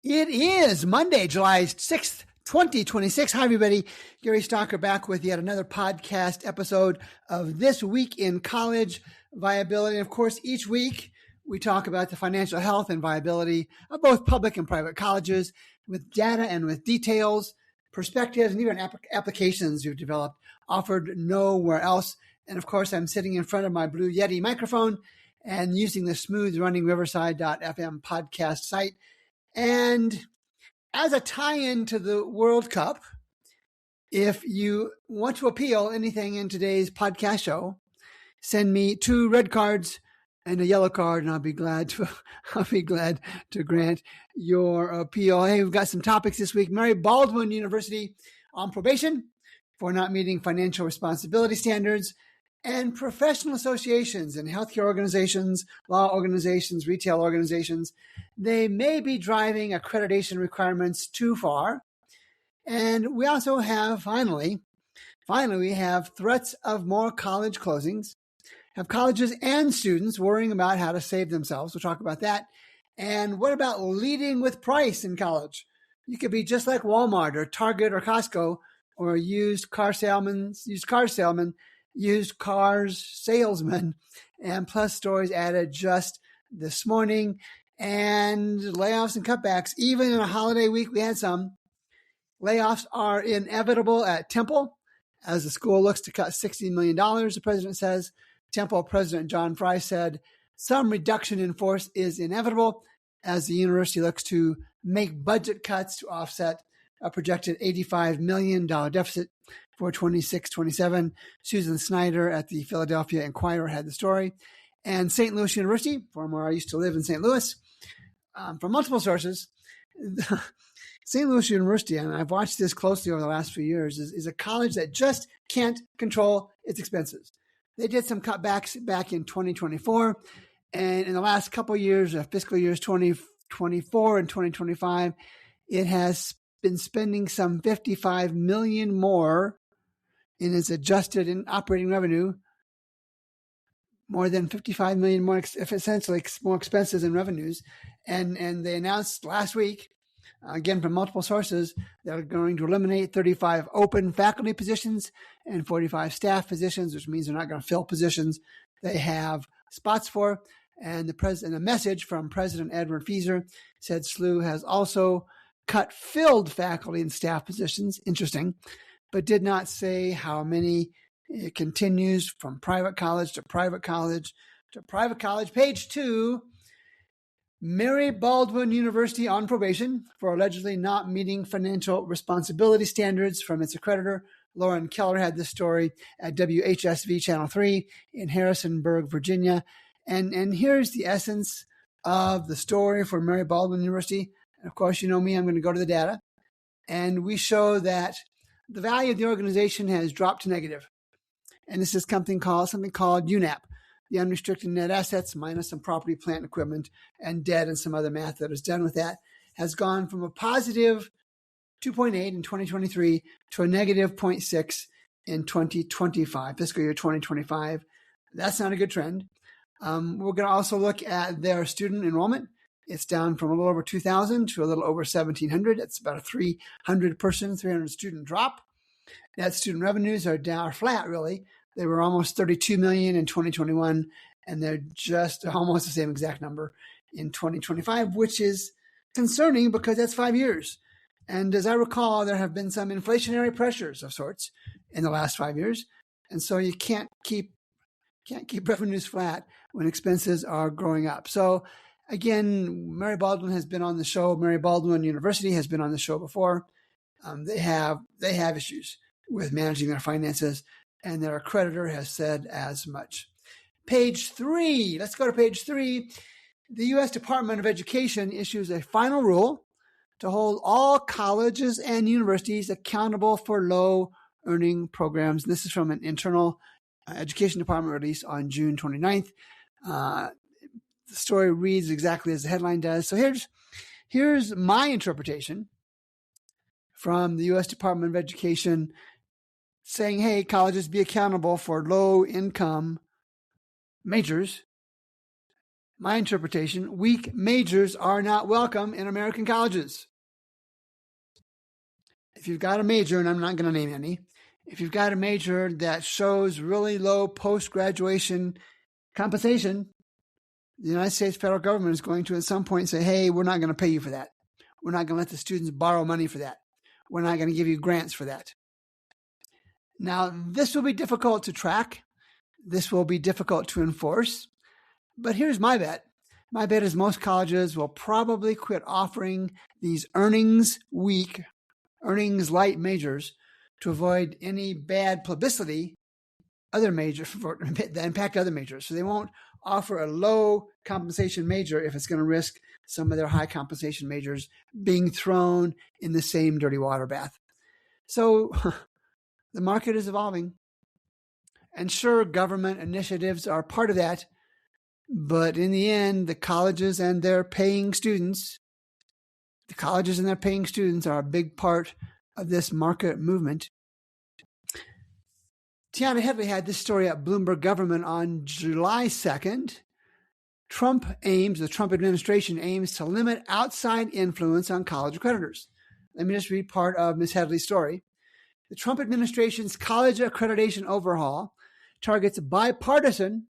It is Monday, July 6th, 2026. Hi, everybody. Gary Stocker back with yet another podcast episode of This Week in College Viability. And of course, each week we talk about the financial health and viability of both public and private colleges with data and with details, perspectives, and even applications we've developed offered nowhere else. And of course, I'm sitting in front of my Blue Yeti microphone and using the smooth running Riverside.fm podcast site. And as a tie-in to the World Cup, if you want to appeal anything in today's podcast show, send me 2 red cards and a yellow card, and I'll be glad to grant your appeal. Hey, we've got some topics this week. Mary Baldwin University on probation for not meeting financial responsibility standards, and professional associations and healthcare organizations, law organizations, retail organizations, they may be driving accreditation requirements too far. And we also have, finally, we have threats of more college closings, have colleges and students worrying about how to save themselves. We'll talk about that. And what about leading with price in college? You could be just like Walmart or Target or Costco or used car salesman, and plus stories added just this morning, and layoffs and cutbacks. Even in a holiday week, we had some. Layoffs are inevitable at Temple as the school looks to cut $60 million, the president says. Temple President John Fry said some reduction in force is inevitable as the university looks to make budget cuts to offset a projected $85 million deficit for 26-27. Susan Snyder at the Philadelphia Inquirer had the story. And St. Louis University, from where I used to live in St. Louis, from multiple sources, St. Louis University, and I've watched this closely over the last few years, is a college that just can't control its expenses. They did some cutbacks back in 2024, and in the last couple of years, fiscal years 2024 and 2025, it has been spending some $55 million more in its adjusted in operating revenue, more than $55 million more, essentially more expenses and revenues. And they announced last week, again from multiple sources, they're going to eliminate 35 open faculty positions and 45 staff positions, which means they're not going to fill positions they have spots for. And the message from President Edward Fieser said SLU has also cut filled faculty and staff positions, interesting, but did not say how many. It continues from private college to private college to private college. Page 2, Mary Baldwin University on probation for allegedly not meeting financial responsibility standards from its accreditor. Lauren Keller had this story at WHSV Channel 3 in Harrisonburg, Virginia. And here's the essence of the story for Mary Baldwin University. Of course, you know me, I'm going to go to the data. And we show that the value of the organization has dropped to negative. And this is something called UNAP, the unrestricted net assets minus some property, plant, and equipment, and debt and some other math that is done with that, has gone from a positive 2.8 in 2023 to a negative 0.6 in 2025, fiscal year 2025. That's not a good trend. We're going to also look at their student enrollment. It's down from a little over 2,000 to a little over 1,700. It's about a 300 student drop. Net student revenues are flat, really. They were almost 32 million in 2021, and they're just almost the same exact number in 2025, which is concerning because that's 5 years. And as I recall, there have been some inflationary pressures of sorts in the last 5 years. And so you can't keep revenues flat when expenses are growing up. So again, Mary Baldwin has been on the show. Mary Baldwin University has been on the show before. They have issues with managing their finances, and their accreditor has said as much. Page 3. Let's go to page 3. The U.S. Department of Education issues a final rule to hold all colleges and universities accountable for low-earning programs. This is from an internal Education Department release on June 29th. The story reads exactly as the headline does. So here's my interpretation from the U.S. Department of Education saying, hey, colleges be accountable for low-income majors my interpretation, weak majors are not welcome in American colleges. If you've got a major, and I'm not going to name any, if you've got a major that shows really low post-graduation compensation, the United States federal government is going to at some point say, hey, we're not going to pay you for that. We're not going to let the students borrow money for that. We're not going to give you grants for that. Now, this will be difficult to track. This will be difficult to enforce. But here's my bet. My bet is most colleges will probably quit offering these earnings light majors to avoid any bad publicity that impact other majors. So they won't offer a low compensation major if it's going to risk some of their high compensation majors being thrown in the same dirty water bath. So the market is evolving. And sure, government initiatives are part of that. But in the end, the colleges and their paying students are a big part of this market movement. Tiana Headley had this story at Bloomberg Government on July 2nd. The Trump administration aims to limit outside influence on college accreditors. Let me just read part of Ms. Headley's story. The Trump administration's college accreditation overhaul targets bipartisan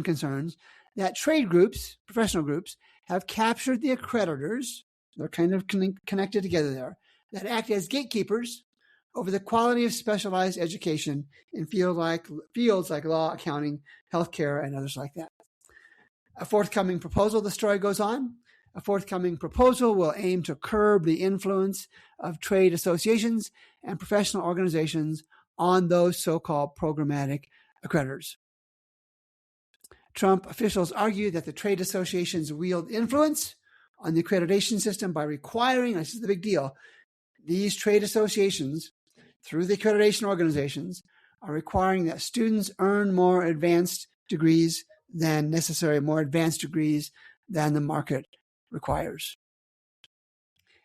concerns that trade groups, professional groups, have captured the accreditors, they're kind of connected together there, that act as gatekeepers over the quality of specialized education in fields like law, accounting, healthcare, and others like that. A forthcoming proposal, the story goes on, will aim to curb the influence of trade associations and professional organizations on those so-called programmatic accreditors. Trump officials argue that the trade associations wield influence on the accreditation system by requiring, this is the big deal, these trade associations, through the accreditation organizations, are requiring that students earn more advanced degrees than necessary, more advanced degrees than the market requires.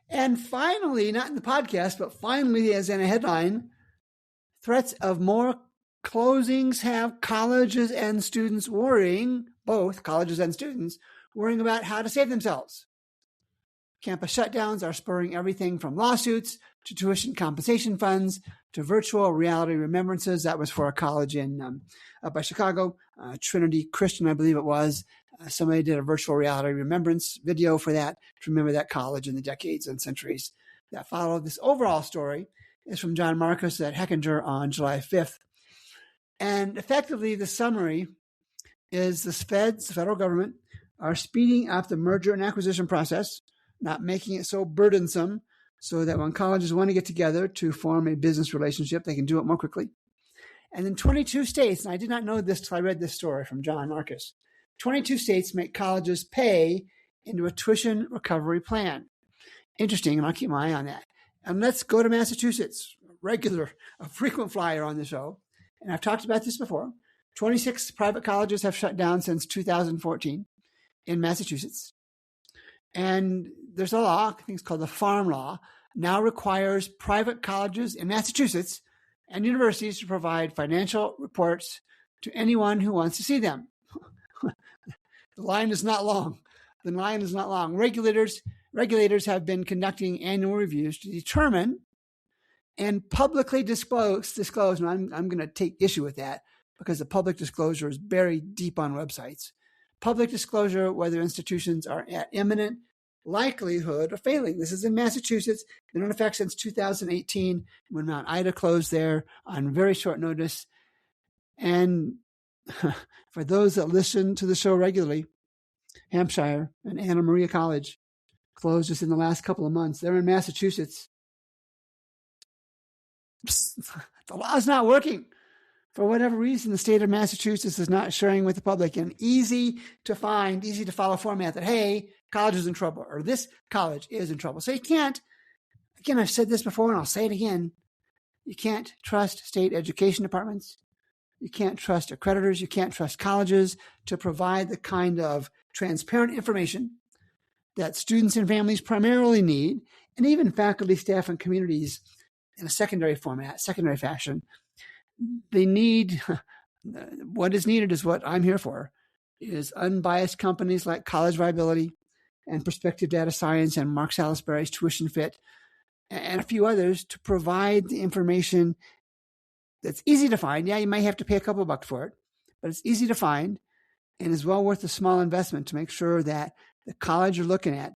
And finally, not in the podcast, but finally, as in a headline, threats of more closings have colleges and students worrying, both colleges and students, worrying about how to save themselves. Campus shutdowns are spurring everything from lawsuits to tuition compensation funds to virtual reality remembrances. That was for a college up by Chicago, Trinity Christian, I believe it was. Somebody did a virtual reality remembrance video for that to remember that college in the decades and centuries that followed. This overall story is from John Marcus at Hechinger on July 5th. And effectively, the summary is the federal government, are speeding up the merger and acquisition process, not making it so burdensome so that when colleges want to get together to form a business relationship, they can do it more quickly. And in 22 states, and I did not know this till I read this story from John Marcus, 22 states make colleges pay into a tuition recovery plan. Interesting, and I'll keep my eye on that. And let's go to Massachusetts, a frequent flyer on the show. And I've talked about this before. 26 private colleges have shut down since 2014 in Massachusetts. And there's a law, I think it's called the Farm Law, now requires private colleges in Massachusetts and universities to provide financial reports to anyone who wants to see them. The line is not long. Regulators have been conducting annual reviews to determine and publicly disclose, and I'm going to take issue with that because the public disclosure is buried deep on websites. Public disclosure whether institutions are at imminent likelihood of failing. This is in Massachusetts, been in effect since 2018 when Mount Ida closed there on very short notice. And for those that listen to the show regularly, Hampshire and Anna Maria College closed just in the last couple of months. They're in Massachusetts. The law is not working. For whatever reason, the state of Massachusetts is not sharing with the public an easy to follow format that, hey, college is in trouble, or this college is in trouble. So you can't, again, I've said this before and I'll say it again, you can't trust state education departments. You can't trust accreditors. You can't trust colleges to provide the kind of transparent information that students and families primarily need, and even faculty, staff, and communities in a secondary fashion. They need, what is needed is what I'm here for. is unbiased companies like College Viability and Perspective Data Science and Mark Salisbury's Tuition Fit and a few others to provide the information that's easy to find. Yeah, you might have to pay a couple bucks for it, but it's easy to find and is well worth a small investment to make sure that the college you're looking at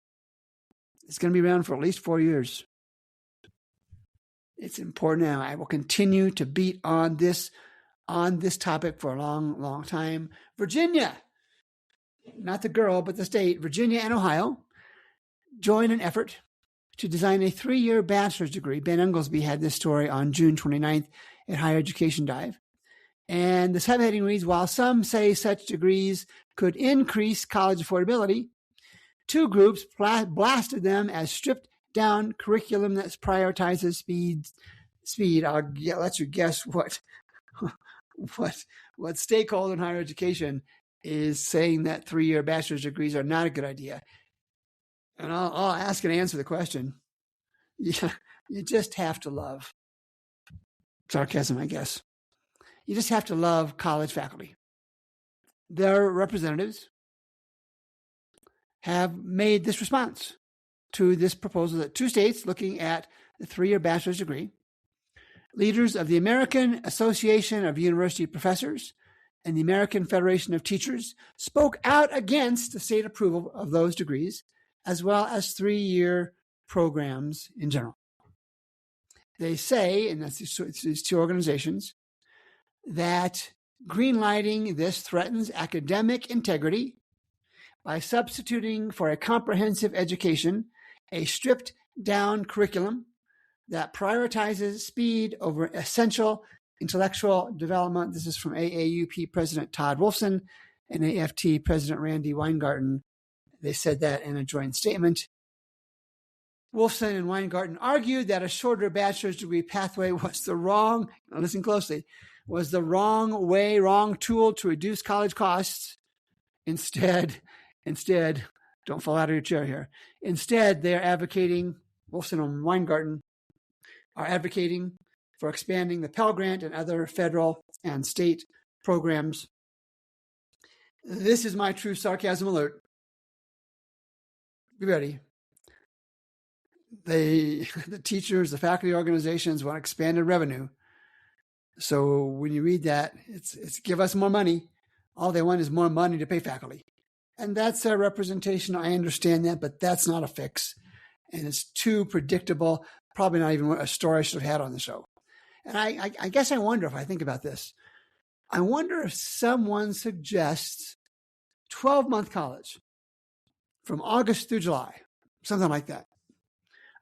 is going to be around for at least 4 years. It's important, and I will continue to beat on this topic for a long, long time. Virginia, not the girl, but the state, Virginia and Ohio, join an effort to design a 3-year bachelor's degree. Ben Unglesby had this story on June 29th at Higher Education Dive. And the subheading reads, while some say such degrees could increase college affordability, two groups blasted them as stripped-down curriculum that prioritizes speed. I'll let you guess what stakeholder in higher education is saying that 3-year bachelor's degrees are not a good idea. And I'll ask and answer the question. Yeah, you just have to love. Sarcasm, I guess. You just have to love college faculty. Their representatives have made this response to this proposal that 2 states looking at the 3-year bachelor's degree, leaders of the American Association of University Professors and the American Federation of Teachers spoke out against the state approval of those degrees, as well as 3-year programs in general. They say, and that's these two organizations, that greenlighting this threatens academic integrity by substituting for a comprehensive education a stripped-down curriculum that prioritizes speed over essential intellectual development. This is from AAUP President Todd Wolfson and AFT President Randy Weingarten. They said that in a joint statement. Wolfson and Weingarten argued that a shorter bachelor's degree pathway was the wrong, now listen closely, was the wrong way, wrong tool to reduce college costs. Instead, don't fall out of your chair here. Instead, they are advocating, Wolfson and Weingarten are advocating for expanding the Pell Grant and other federal and state programs. This is my true sarcasm alert. Be ready. The teachers, the faculty organizations want expanded revenue. So when you read that, it's give us more money. All they want is more money to pay faculty. And that's a representation. I understand that, but that's not a fix. And it's too predictable. Probably not even a story I should have had on the show. And I guess I wonder if I think about this. I wonder if someone suggests 12-month college from August through July, something like that.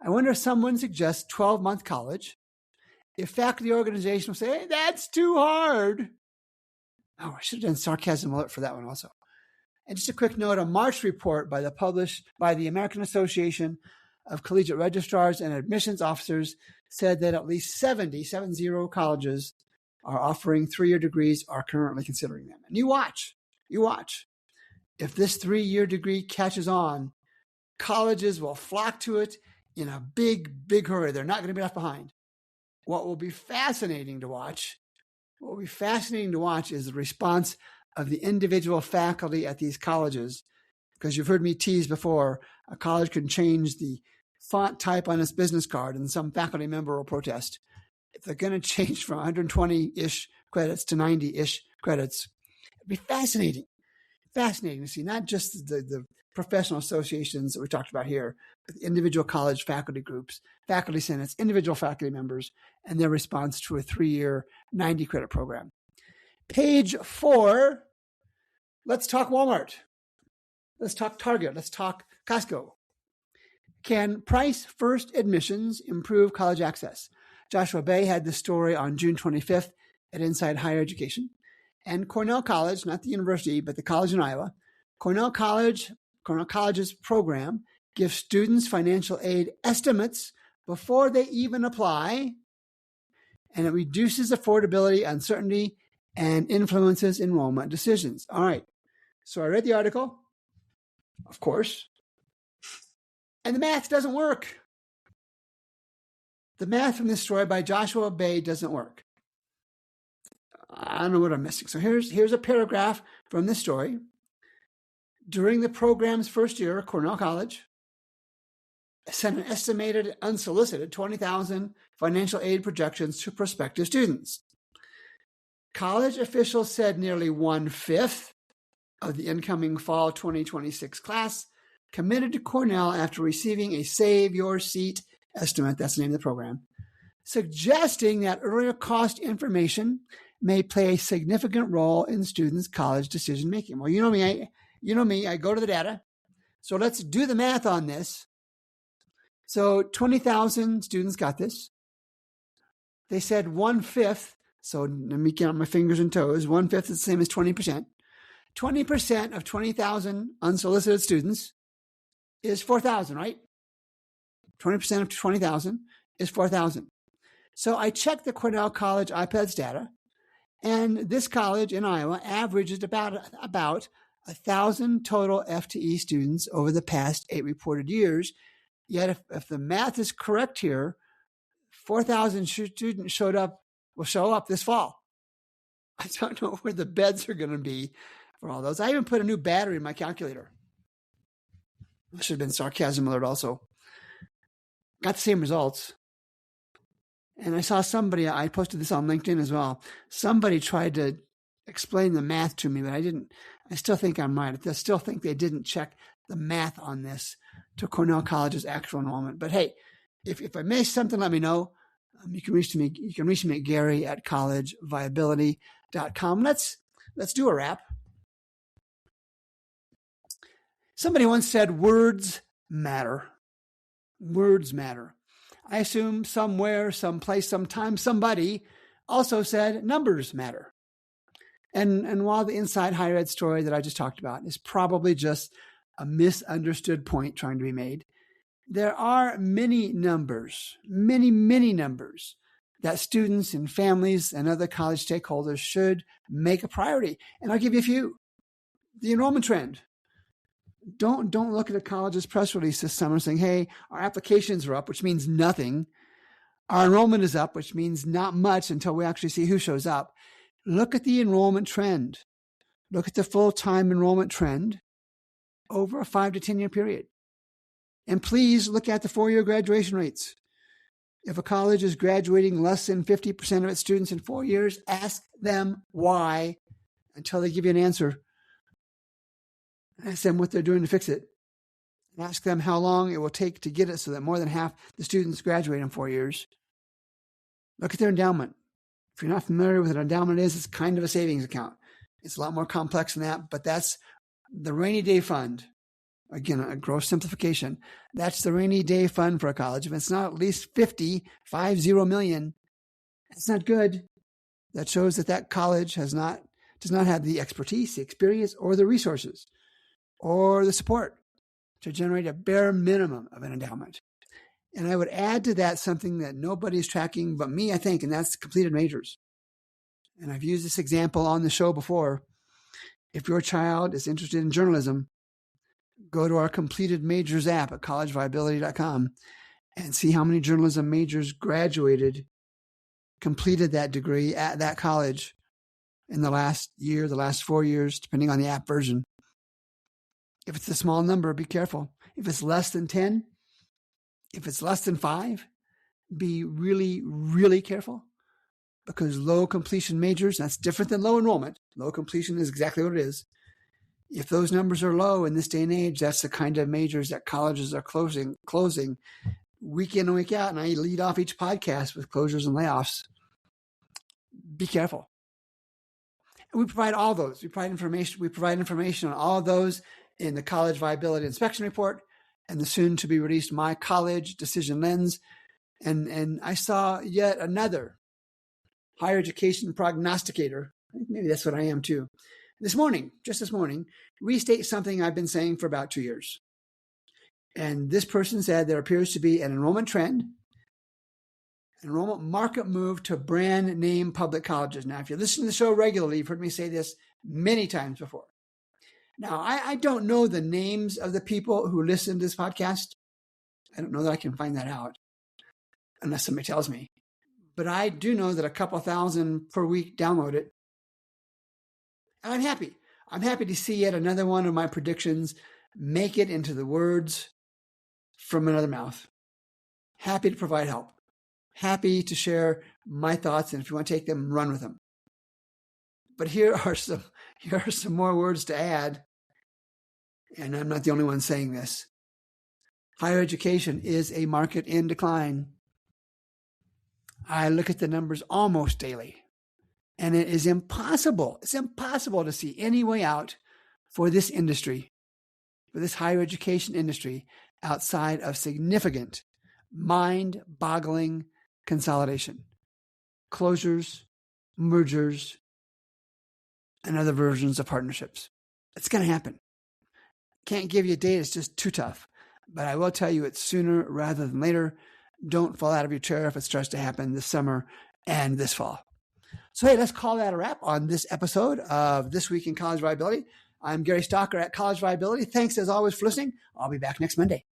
I wonder if someone suggests 12-month college, if faculty organization will say, hey, that's too hard. Oh, I should have done sarcasm alert for that one also. And just a quick note, a March report published by the American Association of Collegiate Registrars and Admissions Officers said that at least 70 colleges are offering 3-year degrees, are currently considering them. And you watch. If this 3-year degree catches on, colleges will flock to it in a big, big hurry. They're not going to be left behind. What will be fascinating to watch is the response of the individual faculty at these colleges. Because you've heard me tease before, a college can change the font type on its business card and some faculty member will protest. If they're going to change from 120-ish credits to 90-ish credits, it'd be fascinating to see not just the professional associations that we talked about here, but individual college faculty groups, faculty senates, individual faculty members, and their response to a 3-year 90-credit program. Page 4, let's talk Walmart. Let's talk Target. Let's talk Costco. Can price-first admissions improve college access? Joshua Bay had this story on June 25th at Inside Higher Education. And Cornell College, not the university, but the college in Iowa, Cornell College's program gives students financial aid estimates before they even apply, and it reduces affordability, uncertainty, and influences enrollment decisions. All right. So I read the article, of course, and the math doesn't work. The math from this story by Joshua Bay doesn't work. I don't know what I'm missing. So here's a paragraph from this story. During the program's first year, Cornell College sent an estimated unsolicited 20,000 financial aid projections to prospective students. College officials said nearly 1/5 of the incoming fall 2026 class committed to Cornell after receiving a Save Your Seat estimate, that's the name of the program, suggesting that earlier cost information may play a significant role in students' college decision making. Well, you know me, I go to the data. So let's do the math on this. So 20,000 students got this. They said 1/5. So let me count my fingers and toes. 1/5 is the same as 20%. 20% of 20,000 unsolicited students is 4,000, right? 20% of 20,000 is 4,000. So I checked the Cornell College IPEDS data, and this college in Iowa averages about 1,000 total FTE students over the past 8 reported years. Yet if the math is correct here, 4,000 students will show up this fall. I don't know where the beds are going to be for all those. I even put a new battery in my calculator. That should have been sarcasm alert also. Got the same results. And I saw somebody, I posted this on LinkedIn as well. Somebody tried to explain the math to me, but I still think I'm right. I still think they didn't check the math on this to Cornell College's actual enrollment. But hey, if I missed something, let me know. You can reach me at Gary at collegeviability.com. Let's do a wrap. Somebody once said words matter. Words matter. I assume somewhere, someplace, sometime, somebody also said numbers matter. And while the inside higher ed story that I just talked about is probably just a misunderstood point trying to be made, there are many numbers that students and families and other college stakeholders should make a priority. And I'll give you a few. The enrollment trend. Don't look at a college's press release this summer saying, hey, our applications are up, which means nothing. Our enrollment is up, which means not much until we actually see who shows up. Look at the enrollment trend. Look at the full-time enrollment trend over a 5 to 10 year period. And please look at the 4-year graduation rates. If a college is graduating less than 50% of its students in 4 years, ask them why until they give you an answer. Ask them what they're doing to fix it. And ask them how long it will take to get it so that more than half the students graduate in 4 years. Look at their endowment. If you're not familiar with what an endowment is, it's kind of a savings account. It's a lot more complex than that, but that's the rainy day fund. Again, a gross simplification. That's the rainy day fund for a college. If it's not at least 50 million, that's not good. That shows that college does not have the expertise, the experience, or the resources, or the support to generate a bare minimum of an endowment. And I would add to that something that nobody's tracking but me, I think, and that's completed majors. And I've used this example on the show before. If your child is interested in journalism, go to our completed majors app at collegeviability.com and see how many journalism majors completed that degree at that college in the last year, the last 4 years, depending on the app version. If it's a small number, be careful. If it's less than 10, if it's less than 5, be really, really careful, because low completion majors, that's different than low enrollment. Low completion is exactly what it is. If those numbers are low in this day and age, that's the kind of majors that colleges are closing week in and week out. And I lead off each podcast with closures and layoffs. Be careful. And we provide all those. We provide information on all of those in the College Viability Inspection Report and the soon to be released My College Decision Lens. And I saw yet another higher education prognosticator. I think maybe that's what I am too. Just this morning, restate something I've been saying for about 2 years. And this person said there appears to be an enrollment trend, an enrollment market move to brand name public colleges. Now, if you listen to the show regularly, you've heard me say this many times before. Now, I don't know the names of the people who listen to this podcast. I don't know that I can find that out unless somebody tells me. But I do know that a couple thousand per week download it. And I'm happy. I'm happy to see yet another one of my predictions make it into the words from another mouth. Happy to provide help. Happy to share my thoughts, and if you want to take them, run with them. But here are some more words to add, and I'm not the only one saying this. Higher education is a market in decline. I look at the numbers almost daily, and it is impossible. It's impossible to see any way out for this industry, for this higher education industry, outside of significant, mind-boggling consolidation, closures, mergers, and other versions of partnerships. It's going to happen. Can't give you a date. It's just too tough. But I will tell you it's sooner rather than later. Don't fall out of your chair if it starts to happen this summer and this fall. So, hey, let's call that a wrap on this episode of This Week in College Viability. I'm Gary Stalker at College Viability. Thanks, as always, for listening. I'll be back next Monday.